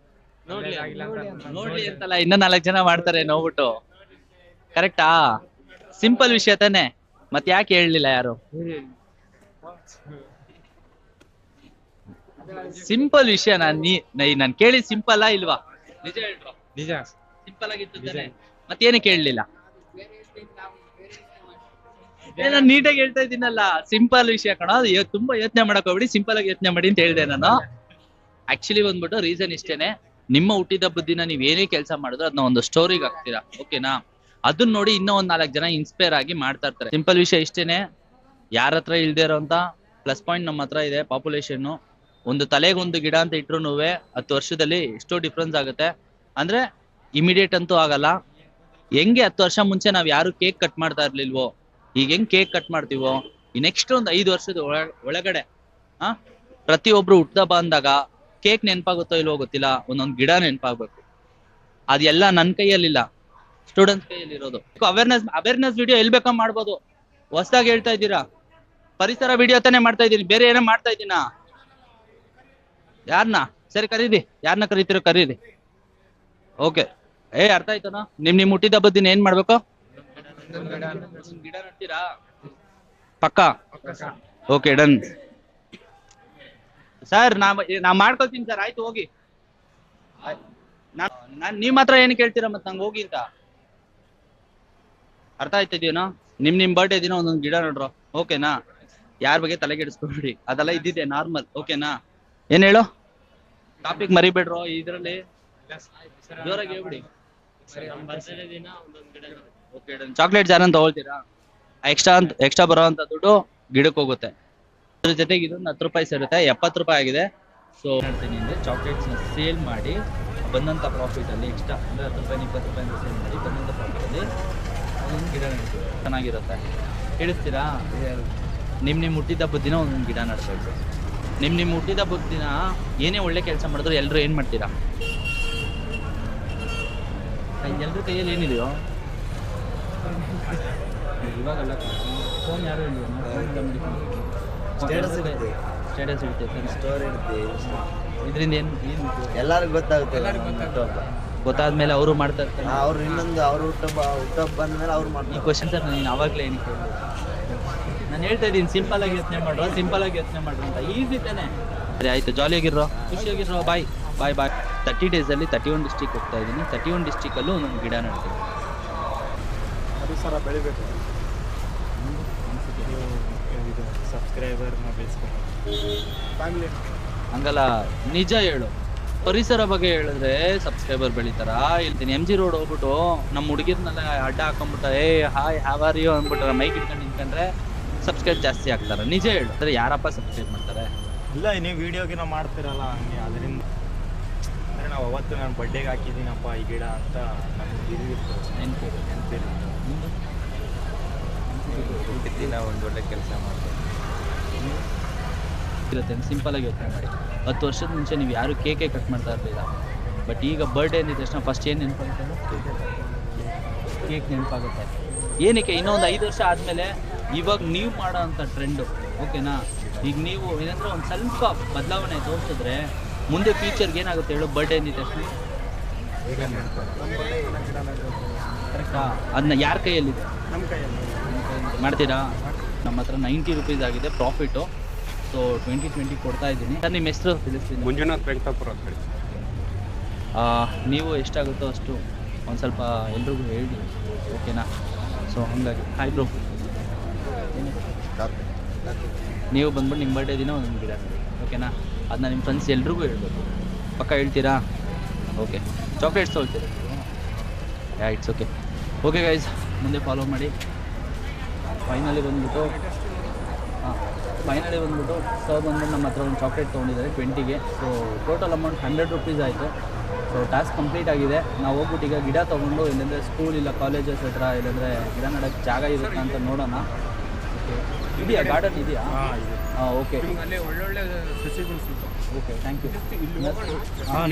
ನೋಡ್ಲಿ ಅಂತಲ್ಲ ಇನ್ನ 4 ಜನ ಮಾಡ್ತಾರೆ ನೋಡ್ಬಿಟ್ಟು ಕರೆಕ್ಟಾ ಸಿಂಪಲ್ ವಿಷಯ ತಾನೆ ಮತ್ ಯಾಕೆ ಹೇಳಲಿಲ್ಲ ಯಾರು ಸಿಂಪಲ್ ವಿಷಯ ನಾನ್ ಕೇಳಿ ಸಿಂಪಲ್ ಇಲ್ವಾ ನಿಜ ಹೇಳ್ರು ನಿಜ ಸಿಂಪಲ್ ಆಗಿತ್ತು ತಾನೆ ಮತ್ತೇನು ಕೇಳಲಿಲ್ಲ ನಾನು ನೀಟಾಗಿ ಹೇಳ್ತಾ ಇದ್ದೀನಲ್ಲ ಸಿಂಪಲ್ ವಿಷಯ ಕಣ ತುಂಬಾ ಯೋಚನೆ ಮಾಡಕ್ ಹೋಗ್ಬಿಡಿ ಸಿಂಪಲ್ ಆಗಿ ಯೋಚನೆ ಮಾಡಿ ಅಂತ ಹೇಳ್ದೆ ನಾನು ಆಕ್ಚುಲಿ ಬಂದ್ಬಿಟ್ಟು ರೀಸನ್ ಇಷ್ಟೇನೆ ನಿಮ್ಮ ಹುಟ್ಟಿದ ಹಬ್ಬದ ದಿನ ನೀವ್ ಏನೇ ಕೆಲಸ ಮಾಡಿದ್ರು ಅದನ್ನ ಒಂದು ಸ್ಟೋರಿಗೆ ಹಾಕ್ತೀರಾ ಓಕೆನಾ ಅದನ್ನ ನೋಡಿ ಇನ್ನೂ ಒಂದ್ 4 ಜನ ಇನ್ಸ್ಪೈರ್ ಆಗಿ ಮಾಡ್ತಾ ಇರ್ತಾರೆ. ಸಿಂಪಲ್ ವಿಷಯ ಇಷ್ಟೇನೆ, ಯಾರ ಹತ್ರ ಇಲ್ದೇ ಇರೋಂತ ಪ್ಲಸ್ ಪಾಯಿಂಟ್ ನಮ್ಮ ಹತ್ರ ಇದೆ. ಪಾಪ್ಯುಲೇಷನ್ ಒಂದು ತಲೆಗೊಂದು ಗಿಡ ಅಂತ ಇಟ್ರು 10 ವರ್ಷದಲ್ಲಿ ಎಷ್ಟೋ ಡಿಫ್ರೆನ್ಸ್ ಆಗುತ್ತೆ. ಅಂದ್ರೆ ಇಮಿಡಿಯೇಟ್ ಅಂತೂ ಆಗಲ್ಲ. ಹೆಂಗೆ 10 ವರ್ಷ ಮುಂಚೆ ನಾವ್ ಯಾರು ಕೇಕ್ ಕಟ್ ಮಾಡ್ತಾ ಇರ್ಲಿಲ್ವೋ, ಈಗ ಹೆಂಗ್ ಕೇಕ್ ಕಟ್ ಮಾಡ್ತೀವೋ, ಈ ನೆಕ್ಸ್ಟ್ ಒಂದು 5 ವರ್ಷದ ಒಳಗಡೆ ಪ್ರತಿಯೊಬ್ರು ಹುಟ್ಟದಬ್ಬ ಅಂದಾಗ ಕೇಕ್ ನೆನಪಾಗುತ್ತೋ ಇಲ್ವೋ ಗೊತ್ತಿಲ್ಲ, ಒಂದೊಂದು ಗಿಡ ನೆನಪಾಗ್ಬೇಕು. ಅದೆಲ್ಲ ನನ್ನ ಕೈಯಲ್ಲಿಲ್ಲ, ಸ್ಟೂಡೆಂಟ್ಸ್ ಕೈಯಲ್ಲಿ ಇರೋದು. ಅವೇರ್ನೆಸ್ ವಿಡಿಯೋ ಎಲ್ಲಿ ಬೇಕಾ ಮಾಡ್ಬೋದು. ಹೊಸದಾಗಿ ಹೇಳ್ತಾ ಇದ್ದೀರಾ, ಪರಿಸರ ವಿಡಿಯೋ ತಾನೇ ಮಾಡ್ತಾ ಇದ್ದೀನಿ, ಬೇರೆ ಏನೋ ಮಾಡ್ತಾ ಇದ್ದೀನಾ? ಯಾರನ್ನ ಸರಿ ಕರೀರಿ, ಯಾರನ್ನ ಕರೀತಿರೋ ಕರೀರಿ. ಓಕೆ, ಅರ್ಥ ಆಯ್ತನಾ? ನಿಮ್ ಹುಟ್ಟಿದ ಹಬ್ಬದ ದಿನ ಏನ್ ಮಾಡ್ಬೇಕು? ಗಿಡ ನಡ್ತೀರಾ ಪಕ್ಕ? Okay done sir. ನಾ ಮಾಡ್ಕೊಳ್ತೀನಿ ಸರ್, ಆಯ್ತು ಹೋಗಿ. ನೀವ್ ಮಾತ್ರ ಏನ್ ಕೇಳ್ತೀರಾ ಮತ್ ನಂಗೆ ಹೋಗಿ ಅಂತ? ಅರ್ಥ ಆಯ್ತಿದ್ಯೇನೋ? ನಿಮ್ ಬರ್ಡೇ ದಿನ ಒಂದೊಂದು ಗಿಡ ನಡ್ರೋ, ಓಕೆನಾ? ಯಾರ ಬಗ್ಗೆ ತಲೆ ಕೆಡಿಸ್ಕೊಬೇಡಿ, ಅದೆಲ್ಲ ಇದ್ದಿದೆ ನಾರ್ಮಲ್, ಓಕೆನಾ? ಏನ್ ಹೇಳು, ಟಾಪಿಕ್ ಮರಿಬೇಡ್ರೋ ಇದ್ರಲ್ಲಿ, ಜೋರಾಗಿ ಹೇಳ್ಬಿಡಿ. ಚಾಕ್ಲೇಟ್ಸ್ ಯಾರನ್ನ ತಗೊಳ್ತೀರಾ? ಎಕ್ಸ್ಟ್ರಾ ಬರೋಂತ ದುಡ್ಡು ಗಿಡಕ್ಕೆ ಹೋಗುತ್ತೆ. ಅದ್ರ ಜೊತೆಗೆ ಇದೊಂದು 10 ರೂಪಾಯಿ ಸೇರುತ್ತೆ, 70 ರೂಪಾಯಿ ಆಗಿದೆ. ಸೊ ಹೇಳ್ತೀನಿ ಅಂದ್ರೆ ಚಾಕ್ಲೇಟ್ಸ್ ನ ಸೇಲ್ ಮಾಡಿ ಬಂದಂತ ಪ್ರಾಫಿಟ್ ಅಲ್ಲಿ ಎಕ್ಸ್ಟ್ರಾ ಅಂದ್ರೆ 10 ರೂಪಾಯಿ 20 ರೂಪಾಯಿ ಅಂತ ಸೇಲ್ ಮಾಡಿ ಬಂದಂತ ಪ್ರಾಫಿಟ್ ಅಲ್ಲಿ ಒಂದೊಂದು ಗಿಡ ನೆಡ್ತೀವಿ, ಚೆನ್ನಾಗಿರುತ್ತೆ. ಹೇಳಿಸ್ತೀರಾ? ನಿಮ್ ಹುಟ್ಟಿದ ಹಬ್ಬದ ದಿನ ಒಂದೊಂದು ಗಿಡ ನಡ್ಬೇಕು. ನಿಮ್ ಹುಟ್ಟಿದ ಹಬ್ಬದ ದಿನ ಏನೇ ಒಳ್ಳೆ ಕೆಲಸ ಮಾಡಿದ್ರು ಎಲ್ರು ಏನ್ ಮಾಡ್ತೀರಾ? ಎಲ್ರ ಕೈಯಲ್ಲಿ ಏನಿದೆಯೋ ಇವಾಗಲ್ಲ, ಫೋನ್ ಯಾರು ಸ್ಟೇಟಸ್ ಇದರಿಂದ ಏನು ಎಲ್ಲರಿಗೂ ಗೊತ್ತಾಗುತ್ತೆ. ಗೊತ್ತಾದ್ಮೇಲೆ ಅವರು ಮಾಡ್ತಾ ಇರ್ತಾರೆ. ಅವ್ರು ಇನ್ನೊಂದು ಅವ್ರು ಹುಟ್ಟಬ್ಬ ಬಂದ್ಮೇಲೆ ಅವ್ರು ಮಾಡ್ತಾರೆ. ಈ ಕ್ವಶನ್ ಸರ್ ನೀನು ಅವಾಗಲೇ ಏನಕ್ಕೆ ಕೇಳಿದೆ? ನಾನು ಹೇಳ್ತಾ ಇದ್ದೀನಿ ಸಿಂಪಲ್ ಆಗಿ ಯೋಚನೆ ಮಾಡ್ರೋ, ಸಿಂಪಲ್ ಆಗಿ ಯೋಚನೆ ಮಾಡ್ರೋ ಅಂತ. ಈಸಿ ತಾನೆ? ಸರಿ ಆಯ್ತು, ಜಾಲಿಯಾಗಿರೋ, ಖುಷಿಯಾಗಿರೋ. ಬಾಯ್ ಬಾಯ್ ಬಾಯ್. 30 days ಅಲ್ಲಿ 31 ಡಿಸ್ಟ್ರಿಕ್ಟ್ ಹೋಗ್ತಾ ಇದ್ದೀನಿ. 31 ಡಿಸ್ಟ್ರಿಕ್ಟಲ್ಲೂ ಒಂದೊಂದು ಗಿಡ ನಡ್ತೀನಿ. ಪರಿಸರ ಬೆಳಿಬೇಕು, ಸಬ್ಸ್ಕ್ರೈಬರ್ನ ಬೆಳೆಸ್ಕೊಂಡು ಫ್ಯಾಮಿಲಿ ಹಂಗಲ್ಲ, ನಿಜ ಹೇಳು. ಪರಿಸರ ಬಗ್ಗೆ ಹೇಳಿದ್ರೆ ಸಬ್ಸ್ಕ್ರೈಬರ್ ಬೆಳಿತಾರ? ಹೇಳ್ತೀನಿ, MG ರೋಡ್ ಹೋಗ್ಬಿಟ್ಟು ನಮ್ಮ ಹುಡುಗಿರ್ನೆಲ್ಲ ಅಡ್ಡ ಹಾಕೊಂಡ್ಬಿಟ್ಟು ಹಾಯ್ ಹ್ಯಾವ್ ಆರ್ ಯು ಅಂದ್ಬಿಟ್ರೆ ಮೈಕ್ ಇಟ್ಕೊಂಡು ನಿಂತ್ಕೊಂಡ್ರೆ ಸಬ್ಸ್ಕ್ರೈಬ್ ಜಾಸ್ತಿ ಆಗ್ತಾರೆ. ನಿಜ ಹೇಳು, ಅಂದ್ರೆ ಯಾರಪ್ಪ ಸಬ್ಸ್ಕ್ರೈಬ್ ಮಾಡ್ತಾರೆ? ಇಲ್ಲ, ನೀವು ವಿಡಿಯೋಗಿನ ಮಾಡ್ತಿರಲ್ಲ ಹಂಗೆ, ಅದರಿಂದ ಅಂದರೆ ನಾವು ಅವತ್ತು ನಾನು ಬರ್ಡೇಗೆ ಹಾಕಿದ್ದೀನಪ್ಪ ಈ ಗಿಡ ಅಂತ ನಮಗೆ ನೆನಪಿರುತ್ತೆ. ದಿನ ಒಂದು ಒಳ್ಳೆ ಕೆಲಸ ಮಾಡ್ತೀವಿ ಇರುತ್ತೆ. ಸಿಂಪಲ್ ಆಗಿ ಯೋಚನೆ ಮಾಡಿ, 10 ವರ್ಷದ ಮುಂಚೆ ನೀವು ಯಾರು ಕೇಕೆ ಕಟ್ ಮಾಡ್ತಾ ಇರಲಿಲ್ಲ. ಬಟ್ ಈಗ ಬರ್ಡೇ ಅಂದಿದ ತಕ್ಷಣ ಫಸ್ಟ್ ಏನು ನೆನಪಾಗುತ್ತೆ? ಕೇಕ್ ನೆನಪಾಗುತ್ತೆ. ಏನಕ್ಕೆ? ಇನ್ನೊಂದು 5 ವರ್ಷ ಆದಮೇಲೆ ಇವಾಗ ನೀವು ಮಾಡೋ ಅಂಥ ಟ್ರೆಂಡು, ಓಕೆನಾ? ಈಗ ನೀವು ಏನಂದ್ರೆ ಒಂದು ಸ್ವಲ್ಪ ಬದಲಾವಣೆ ತೋರಿಸಿದ್ರೆ ಮುಂದೆ ಫ್ಯೂಚರ್ಗೆ ಏನಾಗುತ್ತೆ ಹೇಳು? ಬರ್ಡೇ ಅಂದಿದ ತಕ್ಷಣ ಕರೆಕ್ಟಾ? ಅದನ್ನ ಯಾರ ಕೈಯಲ್ಲಿದೆ? ನಮ್ಮ ಕೈಯಲ್ಲಿ ಮಾಡ್ತೀರಾ? ನಮ್ಮ ಹತ್ರ 90 ರೂಪೀಸ್ ಆಗಿದೆ ಪ್ರಾಫಿಟು. ಸೊ 2020 ಕೊಡ್ತಾ ಇದ್ದೀನಿ ಸರ್. ನಿಮ್ಮ ಹೆಸರು ತಿಳಿಸ್ತೀನಿ. ಮಂಜುನಾಥ್ ವೆಂಕಟಾಪುರ ಅಂತ ಹೇಳಿ. ನೀವು ಎಷ್ಟಾಗುತ್ತೋ ಅಷ್ಟು ಒಂದು ಸ್ವಲ್ಪ ಎಲ್ರಿಗೂ ಹೇಳಿ, ಓಕೆನಾ? ಸೊ ಹಾಗಾಗಿ ಹಾಯ್ ಬ್ರೋ. ನೀವು ಬಂದ್ಬಿಟ್ಟು ನಿಮ್ಮ ಬರ್ಡೇ ದಿನ ಒಂದೊಂದು ಗಿಡ ನೋಡಿ, ಓಕೆನಾ? ಅದನ್ನ ನಿಮ್ಮ ಫ್ರೆಂಡ್ಸ್ ಎಲ್ರಿಗೂ ಹೇಳ್ಬೇಕು. ಪಕ್ಕ ಹೇಳ್ತೀರಾ? ಓಕೆ. ಚಾಕ್ಲೇಟ್ಸ್ ತೊಗೊಳ್ತೀರಾ? It's okay. ಓಕೆ ಗೈಸ್, ಮುಂದೆ ಫಾಲೋ ಮಾಡಿ. ಫೈನಲಿ ಬಂದ್ಬಿಟ್ಟು ಸರ್ ಬಂದ್ಬಿಟ್ಟು ನಮ್ಮ ಹತ್ರ ಒಂದು ಚಾಕ್ಲೇಟ್ ತೊಗೊಂಡಿದ್ದಾರೆ 20ಗೆ. ಸೊ ಟೋಟಲ್ ಅಮೌಂಟ್ 100 ರೂಪೀಸ್ ಆಯಿತು. ಸೊ ಟಾಸ್ಕ್ ಕಂಪ್ಲೀಟ್ ಆಗಿದೆ. ನಾವು ಹೋಗ್ಬಿಟ್ಟು ಈಗ ಗಿಡ ತೊಗೊಂಡು ಇಲ್ಲಾಂದರೆ ಸ್ಕೂಲ್ ಇಲ್ಲ ಕಾಲೇಜಸ್ ಹತ್ರ ಇಲ್ಲಾಂದರೆ ಗಿಡ ನೆಡೋಕ್ಕೆ ಜಾಗ ಇರುತ್ತಾ ಅಂತ ನೋಡೋಣ. ಓಕೆ, ಇದೆಯಾ ಗಾರ್ಡನ್ ಇದೆಯಾ? ಹಾಂ ಓಕೆ, ಒಳ್ಳೊಳ್ಳೆ ಸಸಿಗಳು ಸಿಗ್ತವೆ. Okay, thank you.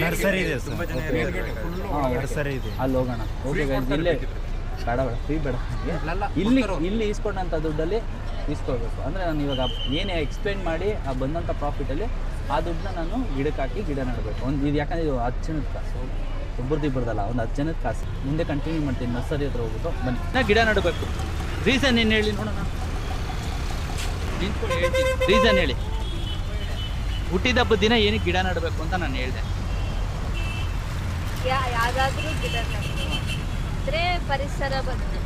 ನರ್ಸರಿ ಇದೆ, ನರ್ಸರಿ ಇದೆ, ಅಲ್ಲಿ ಹೋಗೋಣ. ಓಕೆ ಗೈಸ್, ಇಲ್ಲೇ ಬೇಡ ಫ್ರೀ ಬೇಡ, ಇಲ್ಲಿ ಈಸ್ಕೊಂಡಂಥ ದುಡ್ಡಲ್ಲಿ ಈಸ್ಕೊಳ್ಬೇಕು. ಅಂದರೆ ನಾನು ಇವಾಗ ಏನೇ ಎಕ್ಸ್ಪ್ಲೇನ್ ಮಾಡಿ ಆ ಬಂದಂಥ ಪ್ರಾಫಿಟಲ್ಲಿ ಆ ದುಡ್ಡನ್ನ ನಾನು ಗಿಡಕ್ಕೆ ಹಾಕಿ ಗಿಡ ನೆಡಬೇಕು. ಒಂದು ಇದು ಯಾಕಂದರೆ ಇದು 10 ಜನದ ಕಾಸು, ಒಬ್ಬರದಿಬ್ಬರದಲ್ಲ, ಒಂದು 10 ಜನದ ಕಾಸು. ಮುಂದೆ ಕಂಟಿನ್ಯೂ ಮಾಡ್ತೀನಿ, ನರ್ಸರಿ ಹತ್ರ ಹೋಗ್ಬಿಟ್ಟು ಬನ್ನಿ. ನಾ ಗಿಡ ನೆಡಬೇಕು. ರೀಸನ್ ಏನು ಹೇಳಿ ನೋಡೋಣ, ನಿಂತ್ಕೊಂಡು ಹೇಳ್ತೀನಿ. ರೀಸನ್ ಹೇಳಿ, ಹುಟ್ಟಿದ ಹಬ್ಬದ ದಿನ ಏನಕ್ಕೆ ಗಿಡ ನೆಡಬೇಕು ಅಂತ ನಾನು ಹೇಳಿದೆ. ಯಾವ್ದಾದ್ರೂ ಗಿಡ ಅಂದ್ರೆ ಪರಿಸರ ಬಗ್ಗೆ,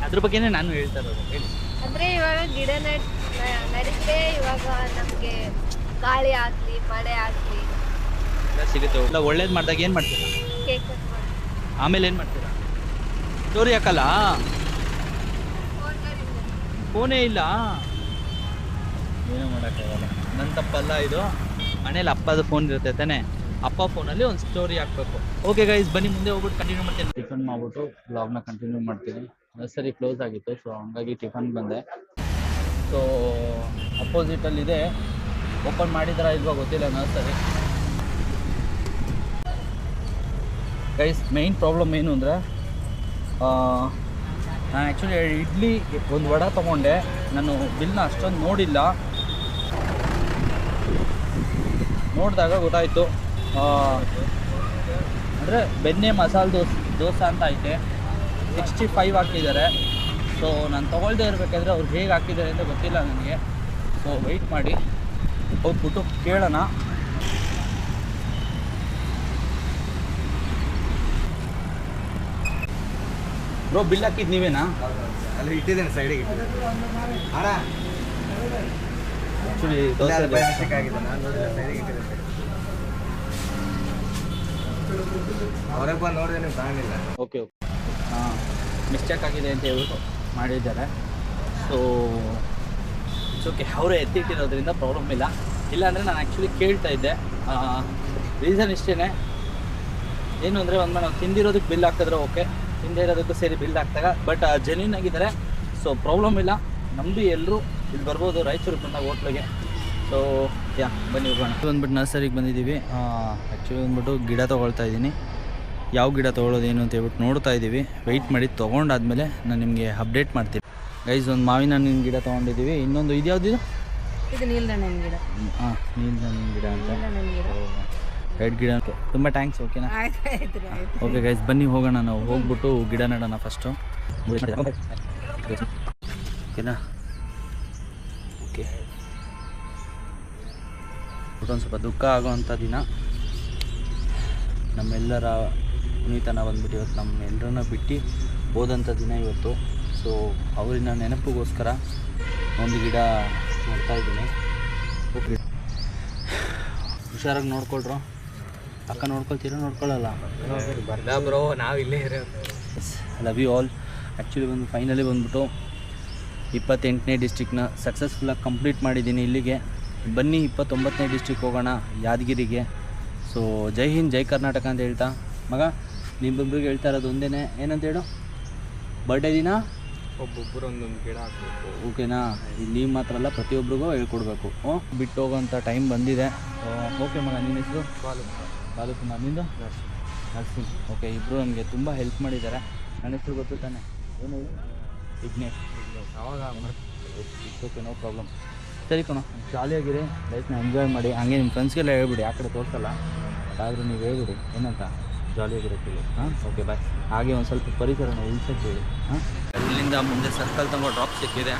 ಅದ್ರ ಬಗ್ಗೆನೇ ನಾನು ಹೇಳ್ತಾ ಇರೋದು. ಹೇಳಿ. ಅಂದ್ರೆ ಇವಾಗ ಗಿಡ ನಡಿದ್ರೆ ಇವಾಗ ನಮ್ಗೆ ಗಾಳಿ ಆಗ್ಲಿ ಮಳೆ ಆಗ್ಲಿ ಸಿಗುತ್ತೆ. ಒಳ್ಳೇದು ಮಾಡಿದಾಗ ಏನು ಮಾಡ್ತೀರಾ? ಕೇಕ್ ಕಟ್ ಮಾಡಿ ಆಮೇಲೆ ಏನು ಮಾಡ್ತೀರಾ? ಸ್ಟೋರಿ ಹಾಕಲ್ಲ, ಫೋನೇ ಇಲ್ಲ. ಏನು ಮಾಡೋಕ್ಕಾಗಲ್ಲ, ನನ್ನ ತಪ್ಪಲ್ಲ ಇದು. ಮನೇಲಿ ಅಪ್ಪದ ಫೋನ್ ಇರುತ್ತೆ ತಾನೆ, ಅಪ್ಪ ಫೋನಲ್ಲಿ ಒಂದು ಸ್ಟೋರಿ ಹಾಕ್ಬೇಕು. ಓಕೆ ಗೈಸ್, ಬನ್ನಿ ಮುಂದೆ ಹೋಗ್ಬಿಟ್ಟು ಕಂಟಿನ್ಯೂ ಮಾಡ್ತೀನಿ. ಟಿಫನ್ ಮಾಡ್ಬಿಟ್ಟು ಬ್ಲಾಗ್ನ ಕಂಟಿನ್ಯೂ ಮಾಡ್ತೀನಿ. ನರ್ಸರಿ ಕ್ಲೋಸ್ ಆಗಿತ್ತು, ಸೊ ಹಂಗಾಗಿ ಟಿಫನ್ ಬಂದೆ. ಸೊ ಅಪೋಸಿಟಲ್ಲಿದೆ, ಓಪನ್ ಮಾಡಿದಾರ ಇಲ್ವಾ ಗೊತ್ತಿಲ್ಲ ನರ್ಸರಿ. ಗೈಸ್ ಮೈನ್ ಪ್ರಾಬ್ಲಮ್ ಏನು ಅಂದರೆ, ನಾನು ಆ್ಯಕ್ಚುಲಿ ಇಡ್ಲಿ ಒಂದು ವಡೆ ತೊಗೊಂಡೆ. ನಾನು ಬಿಲ್ನ ಅಷ್ಟೊಂದು ನೋಡಿಲ್ಲ, ನೋಡಿದಾಗ ಗೊತ್ತಾಯಿತು. ಅಂದರೆ ಬೆಣ್ಣೆ ಮಸಾಲೆ ದೋಸೆ ಅಂತ ಐತೆ, 65 ಹಾಕಿದ್ದಾರೆ. ಸೊ ನಾನು ತೊಗೊಳ್ದೇ ಇರಬೇಕಾದ್ರೆ ಅವ್ರು ಹೇಗೆ ಹಾಕಿದ್ದಾರೆ ಅಂತ ಗೊತ್ತಿಲ್ಲ ನನಗೆ. ಸೊ ವೆಯ್ಟ್ ಮಾಡಿ ಹೋಗ್ಬಿಟ್ಟು ಕೇಳೋಣ. ಬ್ರೋ ಬಿಲ್ ಹಾಕಿದ್ದು ನೀವೇನಾ? ಅಲ್ಲಿ ಇಟ್ಟಿದ್ದೇನೆ, ಸೈಡಿಗೆ ಆ್ಯಕ್ಚುಲಿ ದೋಸೆ ಹೊರಗೆ ಬಂದು ನೋಡಿದ್ರೆ ನೀವು ಕಾಣಲಿಲ್ಲ. ಓಕೆ ಓಕೆ, ಹಾಂ ಮಿಸ್ಟೇಕ್ ಆಗಿದೆ ಅಂತ ಹೇಳ್ಬಿಟ್ಟು ಮಾಡಿದ್ದಾರೆ. ಸೊ ಇಟ್ಸ್ ಓಕೆ, ಅವರೇ ಎತ್ತಿಟ್ಟಿರೋದ್ರಿಂದ ಪ್ರಾಬ್ಲಮ್ ಇಲ್ಲ. ಇಲ್ಲಾಂದರೆ ನಾನು ಆ್ಯಕ್ಚುಲಿ ಕೇಳ್ತಾ ಇದ್ದೆ. ರೀಸನ್ ಇಷ್ಟೇ, ಏನು ಅಂದರೆ ಒಂದು ನಾವು ತಿಂದಿರೋದಕ್ಕೆ ಬಿಲ್ ಹಾಕಿದ್ರೆ ಓಕೆ, ತಿಂದೇ ಇರೋದಕ್ಕೂ ಸೇರಿ ಬಿಲ್ ಹಾಕ್ದಾಗ. ಬಟ್ ಜೆನ್ಯೂನ್ ಆಗಿದ್ದಾರೆ, ಸೊ ಪ್ರಾಬ್ಲಮ್ ಇಲ್ಲ. ನಂಬಿ ಎಲ್ಲರೂ ಇಲ್ಲಿ ಬರ್ಬೋದು ರಾಯಚೂರಿಗೆ ಬಂದಾಗ ಹೋಟ್ಲಿಗೆ. ಸೊ ಯಾ ಬನ್ನಿ ಹೋಗೋಣ. ಬಂದ್ಬಿಟ್ಟು ನರ್ಸರಿಗೆ ಬಂದಿದ್ದೀವಿ. ಆ್ಯಕ್ಚುಲಿ ಬಂದ್ಬಿಟ್ಟು ಗಿಡ ತೊಗೊಳ್ತಾ ಇದ್ದೀನಿ. ಯಾವ ಗಿಡ ತೊಗೊಳ್ಳೋದು ಏನು ಅಂತ ಹೇಳ್ಬಿಟ್ಟು ನೋಡ್ತಾ ಇದ್ದೀವಿ. ವೆಯ್ಟ್ ಮಾಡಿ ತೊಗೊಂಡಾದ್ಮೇಲೆ ನಾನು ನಿಮಗೆ ಅಪ್ಡೇಟ್ ಮಾಡ್ತೀನಿ. ಗೈಸ್ ಒಂದು ಮಾವಿನ ಹಣ್ಣಿನ ಗಿಡ ತೊಗೊಂಡಿದ್ದೀವಿ. ಇನ್ನೊಂದು ಇದು ಯಾವುದಿದು? ಇದು ನೀಲದಣ್ಣಿನ ಗಿಡ. ಹಾಂ ನೀಲದಣ್ಣಿನ ಗಿಡ ಅಂತ, ರೆಡ್ ಗಿಡ. ತುಂಬ ಥ್ಯಾಂಕ್ಸ್. ಓಕೆನಾ? ಓಕೆ ಗೈಸ್ ಬನ್ನಿ ಹೋಗೋಣ. ನಾವು ಹೋಗ್ಬಿಟ್ಟು ಗಿಡ ನೆಡೋಣ ಫಸ್ಟು. ಓಕೆನಾ? ಓಕೆ, ಒಂದು ಸ್ವಲ್ಪ ದುಃಖ ಆಗೋವಂಥ ದಿನ. ನಮ್ಮೆಲ್ಲರ ಪುನೀತನ ಬಂದ್ಬಿಟ್ಟು ಇವತ್ತು ನಮ್ಮೆಲ್ಲರನ್ನ ಬಿಟ್ಟು ಹೋದಂಥ ದಿನ ಇವತ್ತು. ಸೊ ಅವರಿನ ನೆನಪಿಗೋಸ್ಕರ ಒಂದು ಗಿಡ ನೋಡ್ತಾ ಇದ್ದೀನಿ. ಓಕೆ, ಹುಷಾರಾಗಿ ನೋಡ್ಕೊಳ್ರು. ಅಕ್ಕ ನೋಡ್ಕೊಳ್ತೀರಾ ನೋಡ್ಕೊಳ್ಳಲ್ಲ? ಬ್ರೋ ನಾವು ಇಲ್ಲೇ ಇರೋದು. Love you all. ಆ್ಯಕ್ಚುಲಿ ಒಂದು ಫೈನಲಿ ಬಂದ್ಬಿಟ್ಟು 28ನೇ ಡಿಸ್ಟ್ರಿಕ್ನ ಸಕ್ಸಸ್ಫುಲ್ಲಾಗಿ ಕಂಪ್ಲೀಟ್ ಮಾಡಿದ್ದೀನಿ. ಇಲ್ಲಿಗೆ ಬನ್ನಿ 29ನೇ ಡಿಸ್ಟ್ರಿಕ್ ಹೋಗೋಣ, ಯಾದಗಿರಿಗೆ. ಸೊ ಜೈ ಹಿಂದ್ ಜೈ ಕರ್ನಾಟಕ ಅಂತ ಹೇಳ್ತಾ, ಮಗ ನಿಮ್ಮಿಬ್ಬರಿಗೆ ಹೇಳ್ತಾ ಇರೋದು ಒಂದೇ, ಏನಂತ ಹೇಳು? ಬರ್ಡೇ ದಿನ ಒಬ್ಬೊಬ್ಬರು ಒಂದೊಂದು ಗಿಡ ಹಾಕಬೇಕು. ಓಕೆನಾ? ಇದು ನೀವು ಮಾತ್ರ ಅಲ್ಲ, ಪ್ರತಿಯೊಬ್ಬರಿಗೂ ಹೇಳ್ಕೊಡ್ಬೇಕು. ಬಿಟ್ಟು ಹೋಗೋಂಥ ಟೈಮ್ ಬಂದಿದೆ. ಓಕೆ ಮಗ, ನಿನ್ನ ಹೆಸರು? ಬಾಲಕುಮಾರ್. ನಿಂದು? ನರ್ಸಿಂಗ್. ಓಕೆ, ಇಬ್ಬರು ನನಗೆ ತುಂಬ ಹೆಲ್ಪ್ ಮಾಡಿದ್ದಾರೆ. ನನ್ನ ಹೆಸರು ಗೊತ್ತು ತಾನೆ? ಏನು ಹೇಳಿ? ವಿಘ್ನೇಶ್. ಅವಾಗ ಓಕೆ, ನೋ ಪ್ರಾಬ್ಲಮ್. ಸರಿ ಕಣೋ, ಜಾಲಿಯಾಗಿರಿ, ಲೈಫ್ನ ಎಂಜಾಯ್ ಮಾಡಿ. ಹಾಗೆ ನಿಮ್ಮ ಫ್ರೆಂಡ್ಸ್ಗೆಲ್ಲ ಹೇಳ್ಬಿಡಿ, ಆ ಕಡೆ ತೋರಿಸಲ್ಲ, ಆದರೂ ನೀವು ಹೇಳ್ಬಿಡಿ ಏನಂತ, ಜಾಲಿಯಾಗಿರುತ್ತೆ. ಹಾಂ ಓಕೆ, ಬಾಯ್. ಹಾಗೆ ಒಂದು ಸ್ವಲ್ಪ ಪರಿಸರನ ಉಳಿಸೋಕ್ಕೆ ಹೇಳಿ. ಹಾಂ, ಇಲ್ಲಿಂದ ಮುಂದೆ ಸರ್ಕಲ್ ತಗೊಂಡು ಡ್ರಾಪ್ ಸಿಕ್ಕಿದೆ.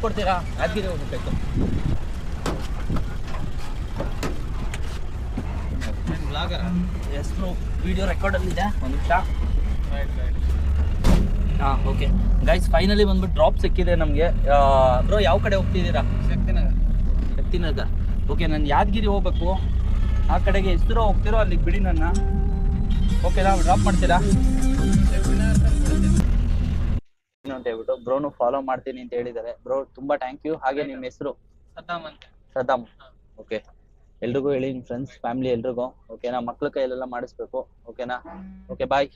ಕೊಡ್ತೀರಾ? ಯಾದಗಿರಿ ಹೋಗ್ಬೇಕು. ಎಷ್ಟು ವಿಡಿಯೋ ರೆಕಾರ್ಡಲ್ಲಿದೆ, ಒಂದು ನಿಮಿಷ. ಹಾಂ ಓಕೆ ಗೈಸ್, ಫೈನಲಿ ಬಂದ್ಬಿಟ್ಟು ಡ್ರಾಪ್ ಸಿಕ್ಕಿದೆ ನಮಗೆ. ಬ್ರೋ ಯಾವ ಕಡೆ ಹೋಗ್ತಿದ್ದೀರಾ? ಶಕ್ತಿನಗರ್. ಓಕೆ, ನಾನು ಯಾದಗಿರಿ ಹೋಗ್ಬೇಕು. ಆ ಕಡೆಗೆ ಎಷ್ಟು ದೂರ ಹೋಗ್ತಿರೋ ಅಲ್ಲಿಗೆ ಬಿಡಿ ನನ್ನ. ಓಕೆ, ನಾವು ಡ್ರಾಪ್ ಮಾಡ್ತೀರಾ ಅಂತ ಹೇಳ್ಬಿಟ್ಟು ಬ್ರೋನು ಫಾಲೋ ಮಾಡ್ತೀನಿ ಅಂತ ಹೇಳಿದ್ದಾರೆ. ಬ್ರೋ ತುಂಬ ಥ್ಯಾಂಕ್ ಯು. ಹಾಗೆ ನಿಮ್ಮ ಹೆಸರು? ಸದ್ದಾಮ್. ಓಕೆ, ಎಲ್ರಿಗೂ ಹೇಳಿ, ನಿಮ್ಮ ಫ್ರೆಂಡ್ಸ್ ಫ್ಯಾಮಿಲಿ ಎಲ್ರಿಗೂ. ಓಕೆನಾ? ಮಕ್ಳ ಕೈಯಲ್ಲೆಲ್ಲ ಮಾಡಿಸ್ಬೇಕು. ಓಕೆನಾ? Okay bye.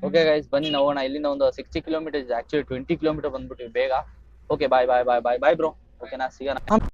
ಓಕೆ ಗೈಸ್, ಬನ್ನಿ ನಾವು ಹೋಗೋಣ. ಇಲ್ಲಿಂದ ಒಂದು 60 ಕಿಲೋಮೀಟರ್ ಇದೆ, ಆ್ಯಕ್ಚುಲಿ 20 ಕಿಲೋಮೀಟರ್ ಬಂದ್ಬಿಟ್ಟಿವಿ ಬೇಗ. ಓಕೆ ಬಾಯ್ ಬಾಯ್ ಬಾಯ್ ಬಾಯ್ ಬಾಯ್ ಬ್ರೋ. ಓಕೆನಾ? ಸಿಗೋಣ.